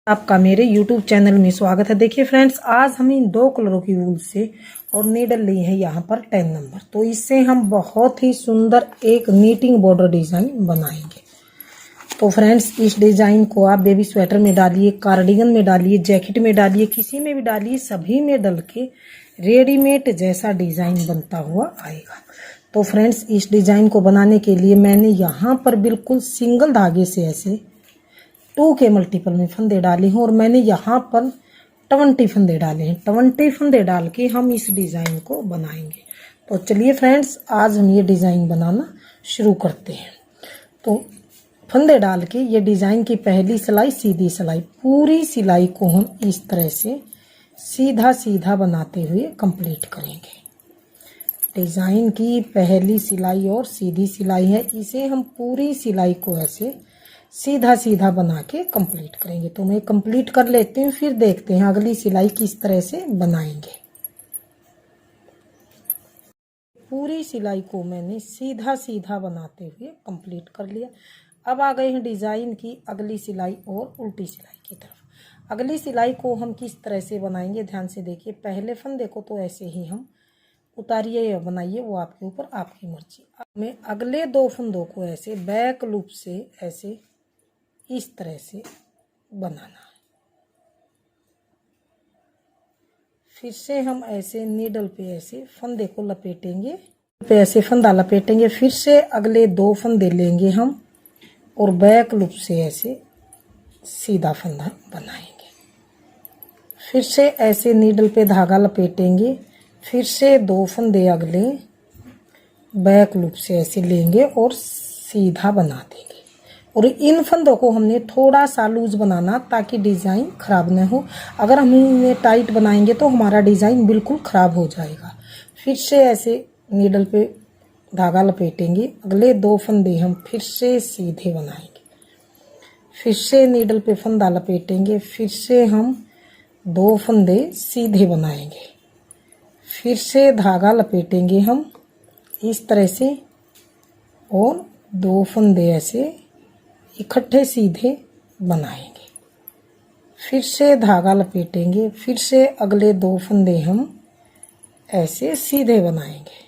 आपका मेरे YouTube channel में स्वागत है। देखिए फ्रेंड्स, आज हम इन दो कलरों की वूल से और नीडल ली है यहाँ पर 10 नंबर। तो इससे हम बहुत ही सुंदर एक नीटिंग बॉर्डर डिजाइन बनाएंगे। तो फ्रेंड्स, इस डिजाइन को आप बेबी स्वेटर में डालिए, कार्डिगन में डालिए, जैकेट में डालिए, किसी में भी डालिए, सभी में डल के रेडीमेड जैसा डिजाइन बनता हुआ आएगा। तो फ्रेंड्स, इस डिजाइन को बनाने के लिए मैंने यहाँ पर बिल्कुल सिंगल धागे से ऐसे 2 के मल्टीपल में फंदे डाले हैं और मैंने यहाँ पर 20 फंदे डाले हैं। 20 फंदे डाल के हम इस डिजाइन को बनाएंगे। तो चलिए फ्रेंड्स, आज हम ये डिजाइन बनाना शुरू करते हैं। तो फंदे डाल के ये डिजाइन की पहली सिलाई सीधी सिलाई, पूरी सिलाई को हम इस तरह से सीधा सीधा बनाते हुए कंप्लीट करेंगे। डिजाइन की पहली सिलाई और सीधी सिलाई है, इसे हम पूरी सिलाई को ऐसे सीधा सीधा बना के कंप्लीट करेंगे। तो मैं कंप्लीट कर लेती हूँ, फिर देखते हैं अगली सिलाई किस तरह से बनाएंगे। पूरी सिलाई को मैंने सीधा सीधा बनाते हुए कंप्लीट कर लिया। अब आ गए हैं डिजाइन की अगली सिलाई और उल्टी सिलाई की तरफ। अगली सिलाई को हम किस तरह से बनाएंगे, ध्यान से देखिए। पहले फंदे को तो ऐसे ही हम उतारिए या बनाइए, वो आपके ऊपर, आपकी मर्जी। हमें अगले 2 फंदों को ऐसे बैक लूप से ऐसे इस तरह से बनाना है। फिर से हम ऐसे नीडल पे ऐसे फंदे को लपेटेंगे, पे ऐसे फंदा लपेटेंगे। फिर से अगले 2 फंदे लेंगे हम और बैक लूप से ऐसे सीधा फंदा बनाएंगे। फिर से ऐसे नीडल पे धागा लपेटेंगे, फिर से 2 फंदे अगले बैक लूप से ऐसे लेंगे और सीधा बना देंगे। और इन फंदों को हमने थोड़ा सा लूज बनाना ताकि डिजाइन खराब न हो। अगर हम इन्हें टाइट बनाएंगे तो हमारा डिजाइन बिल्कुल खराब हो जाएगा। फिर से ऐसे नीडल पे धागा लपेटेंगे, अगले 2 फंदे हम फिर से सीधे बनाएंगे। फिर से नीडल पे फंदा लपेटेंगे, फिर से हम 2 फंदे सीधे बनाएंगे। फिर से धागा लपेटेंगे हम इस तरह से और 2 फंदे ऐसे इकट्ठे सीधे बनाएंगे। फिर से धागा लपेटेंगे, फिर से अगले 2 फंदे हम ऐसे सीधे बनाएंगे।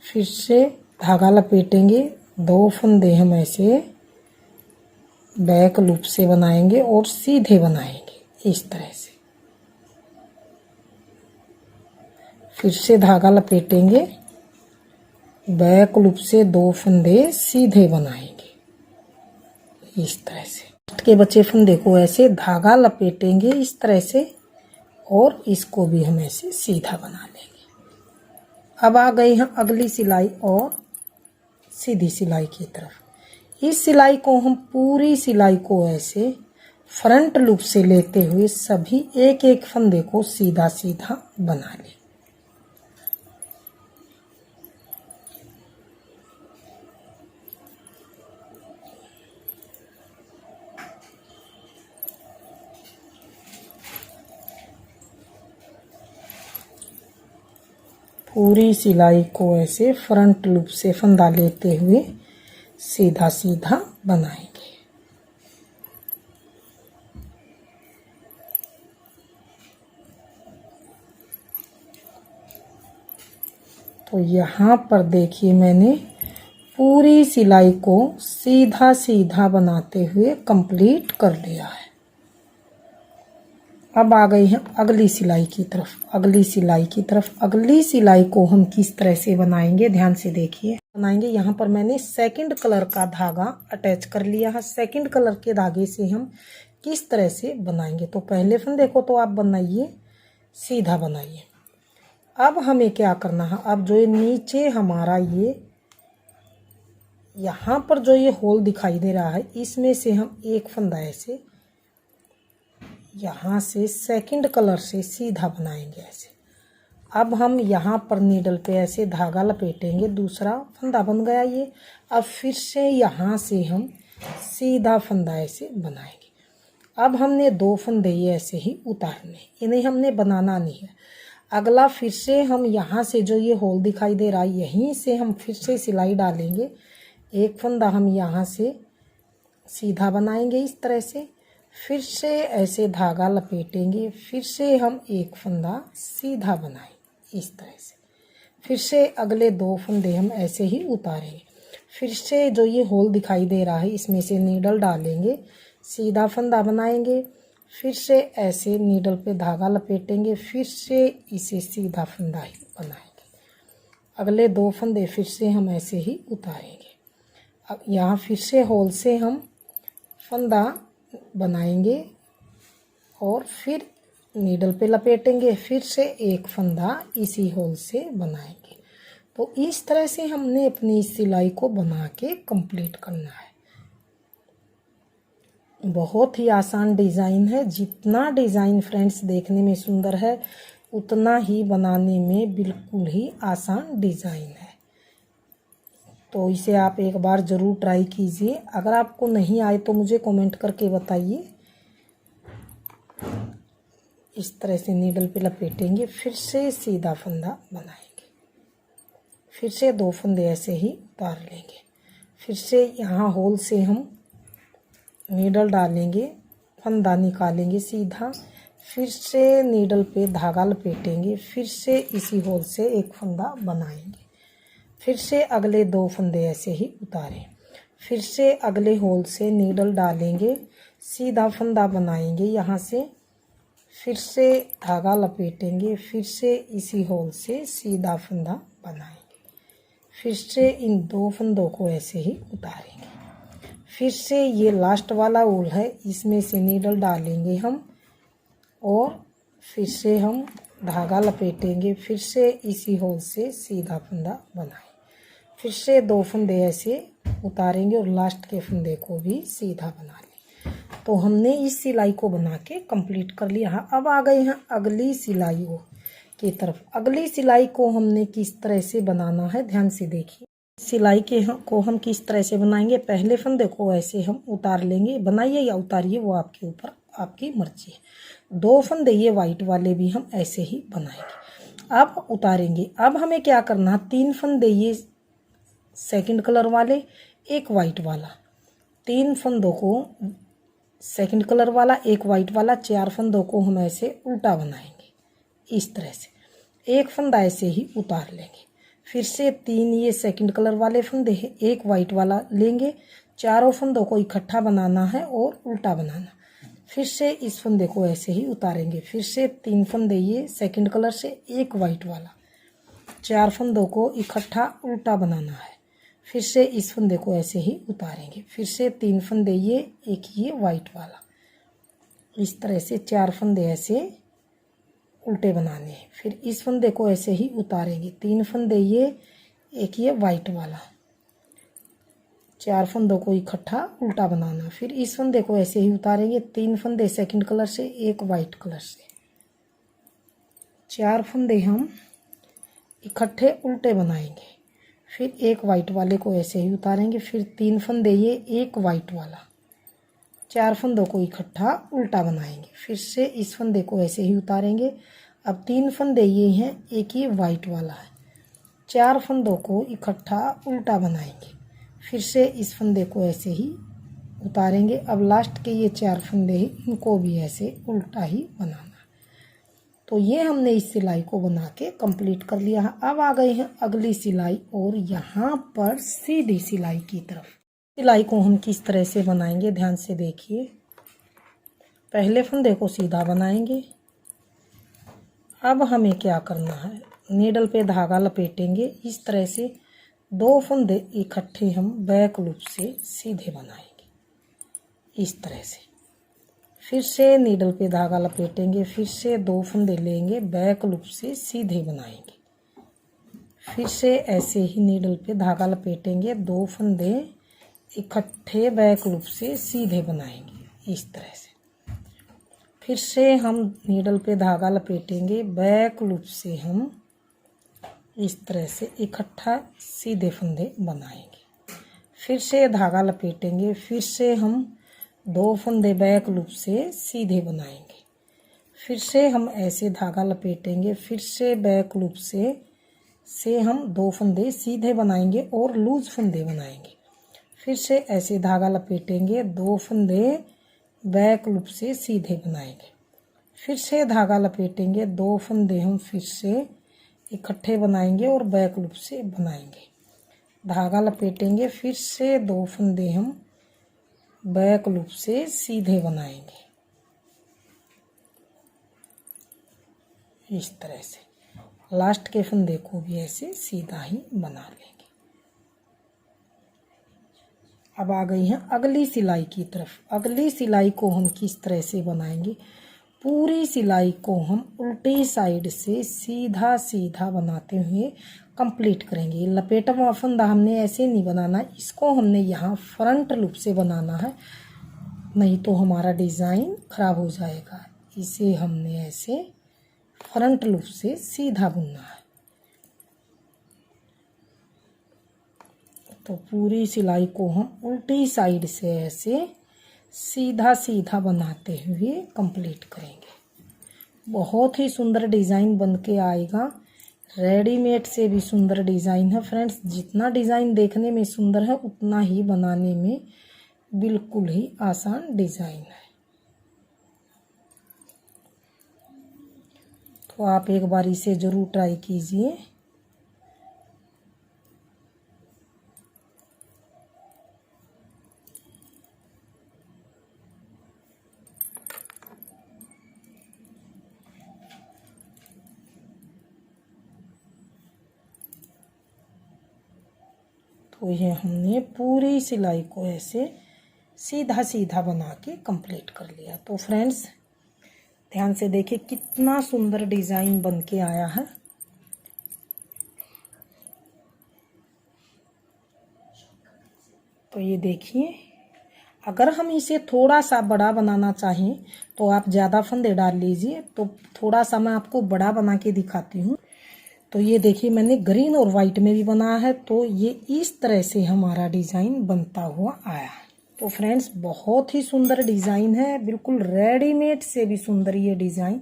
फिर से धागा लपेटेंगे, 2 फंदे हम ऐसे बैक लूप से बनाएंगे और सीधे बनाएंगे इस तरह से। फिर से धागा लपेटेंगे, बैक लूप से 2 फंदे सीधे बनाएंगे इस तरह से। लास्ट के बचे फंदे को ऐसे धागा लपेटेंगे इस तरह से और इसको भी हम ऐसे सीधा बना लेंगे। अब आ गए हैं अगली सिलाई और सीधी सिलाई की तरफ। इस सिलाई को हम पूरी सिलाई को ऐसे फ्रंट लूप से लेते हुए सभी एक एक फंदे को सीधा सीधा बना लें। पूरी सिलाई को ऐसे फ्रंट लूप से फंदा लेते हुए सीधा सीधा बनाएंगे। तो यहाँ पर देखिए, मैंने पूरी सिलाई को सीधा सीधा बनाते हुए कंप्लीट कर लिया है। अब आ गई है अगली सिलाई की तरफ। अगली सिलाई को हम किस तरह से बनाएंगे, ध्यान से देखिए। बनाएंगे, यहाँ पर मैंने सेकंड कलर का धागा अटैच कर लिया है। सेकंड कलर के धागे से हम किस तरह से बनाएंगे, तो पहले फंदे को तो आप बनाइए, सीधा बनाइए। अब हमें क्या करना है, अब जो ये नीचे हमारा ये यहाँ पर जो ये होल दिखाई दे रहा है, इसमें से हम एक फंदा ऐसे यहाँ से सेकंड कलर से सीधा बनाएंगे ऐसे। अब हम यहाँ पर नीडल पे ऐसे धागा लपेटेंगे, दूसरा फंदा बन गया ये। अब फिर से यहाँ से हम सीधा फंदा ऐसे बनाएंगे। अब हमने 2 फंदे ये ऐसे ही उतारने, इन्हें हमने बनाना नहीं है। अगला फिर से हम यहाँ से जो ये होल दिखाई दे रहा है, यहीं से हम फिर से सिलाई डालेंगे। एक फंदा हम यहाँ से सीधा बनाएंगे इस तरह से, फिर से ऐसे धागा लपेटेंगे, फिर से हम एक फंदा सीधा बनाएंगे इस तरह से। फिर से अगले 2 फंदे हम ऐसे ही उतारेंगे। फिर से जो ये होल दिखाई दे रहा है इसमें से नीडल डालेंगे, सीधा फंदा बनाएंगे, फिर से ऐसे नीडल पे धागा लपेटेंगे, फिर से इसे सीधा फंदा ही बनाएंगे। अगले 2 फंदे फिर से हम ऐसे ही उतारेंगे। अब यहाँ फिर से होल से हम फंदा बनाएंगे और फिर नीडल पे लपेटेंगे, फिर से एक फंदा इसी होल से बनाएंगे। तो इस तरह से हमने अपनी सिलाई को बना के कंप्लीट करना है। बहुत ही आसान डिज़ाइन है। जितना डिज़ाइन फ्रेंड्स देखने में सुंदर है उतना ही बनाने में बिल्कुल ही आसान डिज़ाइन है। तो इसे आप एक बार ज़रूर ट्राई कीजिए। अगर आपको नहीं आए तो मुझे कमेंट करके बताइए। इस तरह से नीडल पे लपेटेंगे, फिर से सीधा फंदा बनाएंगे, फिर से 2 फंदे ऐसे ही उतार लेंगे, फिर से यहाँ होल से हम नीडल डालेंगे, फंदा निकालेंगे सीधा, फिर से नीडल पे धागा लपेटेंगे, फिर से इसी होल से एक फंदा बनाएंगे, फिर से अगले 2 फंदे ऐसे ही उतारें, फिर से अगले होल से नीडल डालेंगे, सीधा फंदा बनाएंगे यहाँ से, फिर से धागा लपेटेंगे, फिर से इसी होल से सीधा फंदा बनाएंगे, फिर से इन 2 फंदों को ऐसे ही उतारेंगे, फिर से ये लास्ट वाला होल है इसमें से नीडल डालेंगे हम और फिर से हम धागा लपेटेंगे, फिर से इसी होल से सीधा फंदा बनाएंगे, फिर से 2 फंदे ऐसे उतारेंगे और लास्ट के फंदे को भी सीधा बना लेंगे। तो हमने इस सिलाई को बना के कंप्लीट कर लिया है। अब आ गए हैं अगली सिलाई की तरफ। अगली सिलाई को हमने किस तरह से बनाना है ध्यान से देखिए। सिलाई को हम किस तरह से बनाएंगे। पहले फंदे को ऐसे हम उतार लेंगे, बनाइए या उतारिए वो आपके ऊपर, आपकी मर्जी है। 2 फंदे ये वाइट वाले भी हम ऐसे ही बनाएंगे। अब उतारेंगे। अब हमें क्या करना है, 3 फंदे ये सेकंड कलर वाले, एक वाइट वाला, 3 फंदों को सेकंड कलर वाला, एक वाइट वाला, 4 फंदों को हम ऐसे उल्टा बनाएंगे इस तरह से। एक फंदा ऐसे ही उतार लेंगे, फिर से 3 ये सेकंड कलर वाले फंदे हैं, एक वाइट वाला लेंगे, चारों फंदों को इकट्ठा बनाना है और उल्टा बनाना। फिर से इस फंदे को ऐसे ही उतारेंगे, फिर से 3 फंदे ये सेकंड कलर से, एक वाइट वाला, 4 फंदों को इकट्ठा उल्टा बनाना है, फिर से इस फंदे को ऐसे ही उतारेंगे, फिर से 3 फंदे ये, एक ये वाइट वाला, इस तरह से 4 फंदे ऐसे उल्टे बनाने हैं, फिर इस फंदे को ऐसे ही उतारेंगे, 3 फंदे ये, एक ये वाइट वाला, 4 फंदों को इकट्ठा उल्टा बनाना, फिर इस फंदे को ऐसे ही उतारेंगे, 3 फंदे सेकंड कलर से, एक वाइट कलर से, 4 फंदे हम इकट्ठे उल्टे बनाएंगे, फिर एक वाइट वाले को ऐसे ही उतारेंगे, फिर 3 फंदे ये, एक वाइट वाला, 4 फंदों को इकट्ठा उल्टा बनाएंगे, फिर से इस फंदे को ऐसे ही उतारेंगे। अब 3 फंदे ये हैं, एक ये वाइट वाला है, 4 फंदों को इकट्ठा उल्टा बनाएंगे, फिर से इस फंदे को ऐसे ही उतारेंगे। अब लास्ट के ये 4 फंदे हैं, इनको भी ऐसे उल्टा ही बनाना। तो ये हमने इस सिलाई को बना के कंप्लीट कर लिया है। अब आ गए हैं अगली सिलाई और यहाँ पर सीधी सिलाई की तरफ। सिलाई को हम किस तरह से बनाएंगे ध्यान से देखिए। पहले फंदे को सीधा बनाएंगे। अब हमें क्या करना है, नीडल पे धागा लपेटेंगे इस तरह से, 2 फंदे इकट्ठे हम बैक लूप से सीधे बनाएंगे इस तरह से, फिर से नीडल पे धागा लपेटेंगे, फिर से 2 फंदे लेंगे, बैक लूप से सीधे बनाएंगे, फिर से ऐसे ही नीडल पे धागा लपेटेंगे, 2 फंदे इकट्ठे बैक लूप से सीधे बनाएंगे इस तरह से, फिर से हम नीडल पे धागा लपेटेंगे, बैक लूप से हम इस तरह से इकट्ठा सीधे फंदे बनाएंगे, फिर से धागा लपेटेंगे, फिर से हम 2 फंदे बैक लूप से सीधे बनाएंगे, फिर से हम ऐसे धागा लपेटेंगे, फिर से बैक लूप से हम 2 फंदे सीधे बनाएंगे और लूज फंदे बनाएंगे, फिर से ऐसे धागा लपेटेंगे, 2 फंदे बैक लूप से सीधे बनाएंगे। फिर से धागा लपेटेंगे, 2 फंदे हम फिर से इकट्ठे बनाएंगे और बैक लूप से बनाएंगे। धागा लपेटेंगे, फिर से 2 फंदे हम बैक लूप से सीधे बनाएंगे इस तरह से। लास्ट के फंदे को भी ऐसे सीधा ही बना लेंगे। अब आ गई है अगली सिलाई की तरफ। अगली सिलाई को हम किस तरह से बनाएंगे, पूरी सिलाई को हम उल्टी साइड से सीधा सीधा बनाते हुए कंप्लीट करेंगे। ये लपेटा हुआ फंदा हमने ऐसे नहीं बनाना, इसको हमने यहाँ फ्रंट लूप से बनाना है, नहीं तो हमारा डिज़ाइन खराब हो जाएगा। इसे हमने ऐसे फ्रंट लूप से सीधा बुनना है। तो पूरी सिलाई को हम उल्टी साइड से ऐसे सीधा सीधा बनाते हुए कंप्लीट करेंगे। बहुत ही सुंदर डिज़ाइन बन के आएगा। रेडीमेड से भी सुंदर डिज़ाइन है फ्रेंड्स। जितना डिज़ाइन देखने में सुंदर है उतना ही बनाने में बिल्कुल ही आसान डिज़ाइन है। तो आप एक बार इसे ज़रूर ट्राई कीजिए। तो ये हमने पूरी सिलाई को ऐसे सीधा सीधा बना के कंप्लीट कर लिया। तो फ्रेंड्स ध्यान से देखिए कितना सुंदर डिज़ाइन बन के आया है। तो ये देखिए, अगर हम इसे थोड़ा सा बड़ा बनाना चाहें तो आप ज़्यादा फंदे डाल लीजिए। तो थोड़ा सा मैं आपको बड़ा बना के दिखाती हूँ। तो ये देखिए मैंने ग्रीन और वाइट में भी बनाया है। तो ये इस तरह से हमारा डिज़ाइन बनता हुआ आया है। तो फ्रेंड्स बहुत ही सुंदर डिज़ाइन है, बिल्कुल रेडीमेड से भी सुंदर ये डिज़ाइन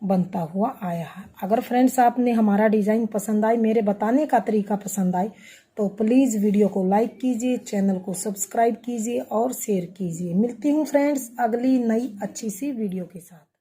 बनता हुआ आया है। अगर फ्रेंड्स आपने हमारा डिज़ाइन पसंद आए, मेरे बताने का तरीका पसंद आए, तो प्लीज़ वीडियो को लाइक कीजिए, चैनल को सब्सक्राइब कीजिए और शेयर कीजिए। मिलती हूँ फ्रेंड्स अगली नई अच्छी सी वीडियो के साथ।